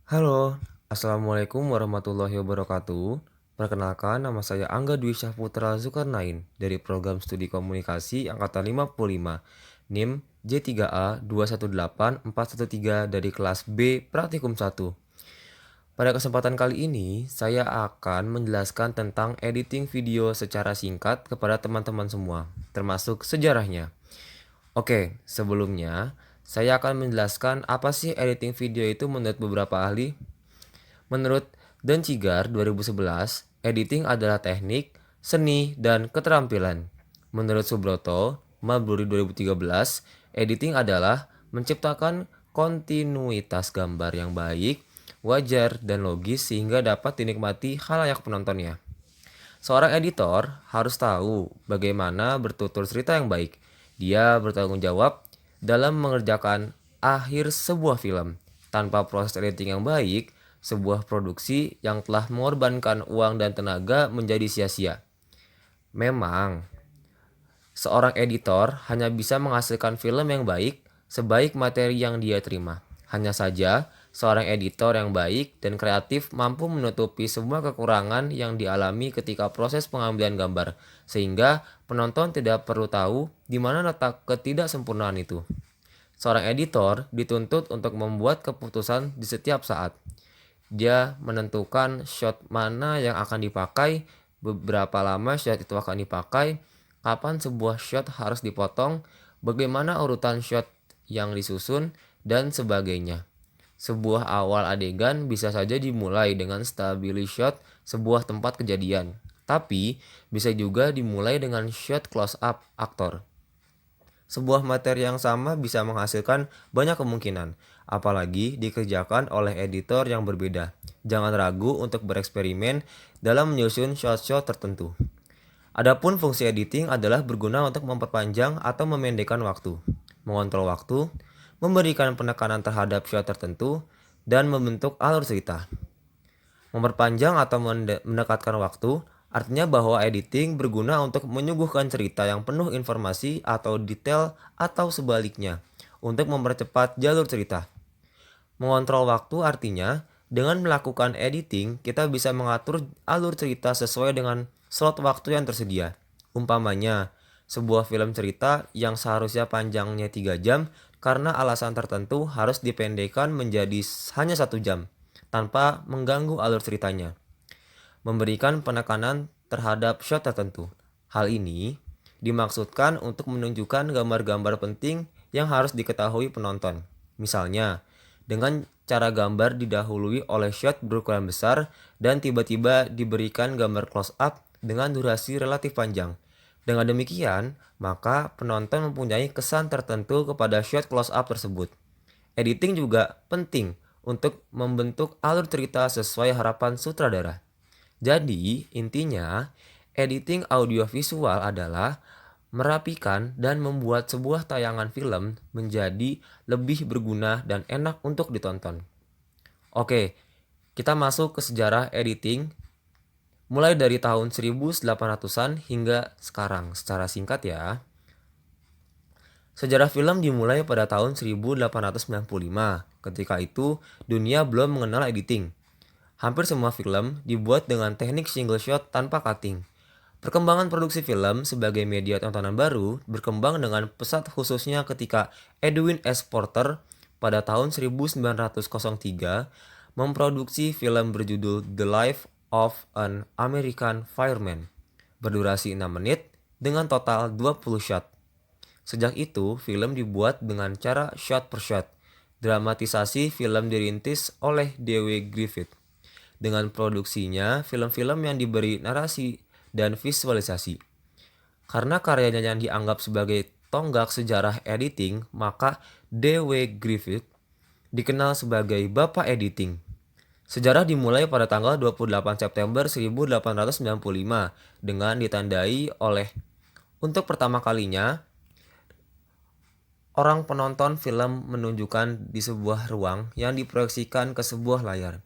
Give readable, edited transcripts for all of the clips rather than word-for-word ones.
Halo, Assalamualaikum warahmatullahi wabarakatuh. Perkenalkan, nama saya Angga Dwi Syahputra Zulkarnain dari Program Studi Komunikasi Angkatan 55, NIM J3A218413 dari kelas B Praktikum 1. Pada kesempatan kali ini, saya akan menjelaskan tentang editing video secara singkat kepada teman-teman semua, termasuk sejarahnya. Oke, sebelumnya, saya akan menjelaskan apa sih editing video itu menurut beberapa ahli. Menurut Dancigar 2011, editing adalah teknik, seni, dan keterampilan. Menurut Subroto, Maburi 2013, editing adalah menciptakan kontinuitas gambar yang baik, wajar, dan logis sehingga dapat dinikmati khalayak penontonnya. Seorang editor harus tahu bagaimana bertutur cerita yang baik. Dia bertanggung jawab dalam mengerjakan akhir sebuah film. Tanpa proses editing yang baik, sebuah produksi yang telah mengorbankan uang dan tenaga menjadi sia-sia. Memang, seorang editor hanya bisa menghasilkan film yang baik sebaik materi yang dia terima. Hanya saja, seorang editor yang baik dan kreatif mampu menutupi semua kekurangan yang dialami ketika proses pengambilan gambar, sehingga penonton tidak perlu tahu di mana letak ketidaksempurnaan itu. Seorang editor dituntut untuk membuat keputusan di setiap saat. Dia menentukan shot mana yang akan dipakai, beberapa lama shot itu akan dipakai, kapan sebuah shot harus dipotong, bagaimana urutan shot yang disusun, dan sebagainya. Sebuah awal adegan bisa saja dimulai dengan stabilis shot sebuah tempat kejadian, tapi bisa juga dimulai dengan shot close up aktor. Sebuah materi yang sama bisa menghasilkan banyak kemungkinan, apalagi dikerjakan oleh editor yang berbeda. Jangan ragu untuk bereksperimen dalam menyusun shot-shot tertentu. Adapun fungsi editing adalah berguna untuk memperpanjang atau memendekkan waktu, mengontrol waktu, memberikan penekanan terhadap shot tertentu, dan membentuk alur cerita. Memperpanjang atau mendekatkan waktu artinya bahwa editing berguna untuk menyuguhkan cerita yang penuh informasi atau detail atau sebaliknya untuk mempercepat jalur cerita. Mengontrol waktu artinya dengan melakukan editing kita bisa mengatur alur cerita sesuai dengan slot waktu yang tersedia. Umpamanya, sebuah film cerita yang seharusnya panjangnya 3 jam karena alasan tertentu harus dipendekkan menjadi hanya 1 jam tanpa mengganggu alur ceritanya. Memberikan penekanan terhadap shot tertentu. Hal ini dimaksudkan untuk menunjukkan gambar-gambar penting yang harus diketahui penonton. Misalnya, dengan cara gambar didahului oleh shot berukuran besar dan tiba-tiba diberikan gambar close up dengan durasi relatif panjang. Dengan demikian, maka penonton mempunyai kesan tertentu kepada shot close up tersebut. Editing juga penting untuk membentuk alur cerita sesuai harapan sutradara. Jadi, intinya, editing audiovisual adalah merapikan dan membuat sebuah tayangan film menjadi lebih berguna dan enak untuk ditonton. Oke, kita masuk ke sejarah editing mulai dari tahun 1800-an hingga sekarang. Secara singkat ya. Sejarah film dimulai pada tahun 1895. Ketika itu, dunia belum mengenal editing. Hampir semua film dibuat dengan teknik single shot tanpa cutting. Perkembangan produksi film sebagai media tontonan baru berkembang dengan pesat khususnya ketika Edwin S. Porter pada tahun 1903 memproduksi film berjudul The Life of an American Fireman berdurasi 6 menit dengan total 20 shot. Sejak itu, film dibuat dengan cara shot per shot. Dramatisasi film dirintis oleh D.W. Griffith. Dengan produksinya, film-film yang diberi narasi dan visualisasi. Karena karyanya yang dianggap sebagai tonggak sejarah editing, maka D.W. Griffith dikenal sebagai Bapak Editing. Sejarah dimulai pada tanggal 28 September 1895 dengan ditandai oleh untuk pertama kalinya orang penonton film menunjukkan di sebuah ruang yang diproyeksikan ke sebuah layar.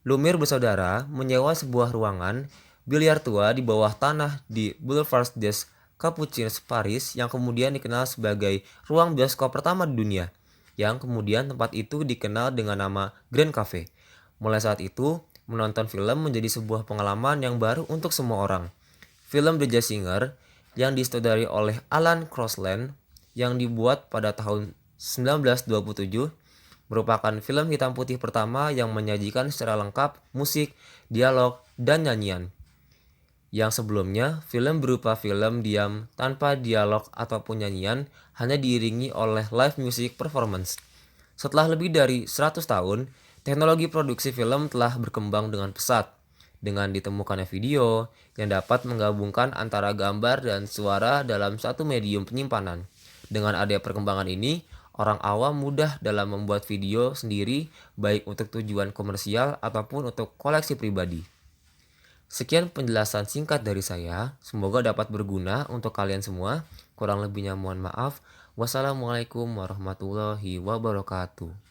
Lumiere bersaudara menyewa sebuah ruangan biliar tua di bawah tanah di Boulevard des Capucines, Paris yang kemudian dikenal sebagai ruang bioskop pertama di dunia, yang kemudian tempat itu dikenal dengan nama Grand Cafe. Mulai saat itu, menonton film menjadi sebuah pengalaman yang baru untuk semua orang. Film The Jazz Singer yang disutradari oleh Alan Crosland yang dibuat pada tahun 1927 merupakan film hitam putih pertama yang menyajikan secara lengkap musik, dialog, dan nyanyian. Yang sebelumnya, film berupa film diam tanpa dialog ataupun nyanyian hanya diiringi oleh live music performance. Setelah lebih dari 100 tahun, teknologi produksi film telah berkembang dengan pesat. Dengan ditemukannya video yang dapat menggabungkan antara gambar dan suara dalam satu medium penyimpanan. Dengan adanya perkembangan ini, orang awam mudah dalam membuat video sendiri baik untuk tujuan komersial ataupun untuk koleksi pribadi. Sekian penjelasan singkat dari saya, semoga dapat berguna untuk kalian semua. Kurang lebihnya mohon maaf. Wassalamualaikum warahmatullahi wabarakatuh.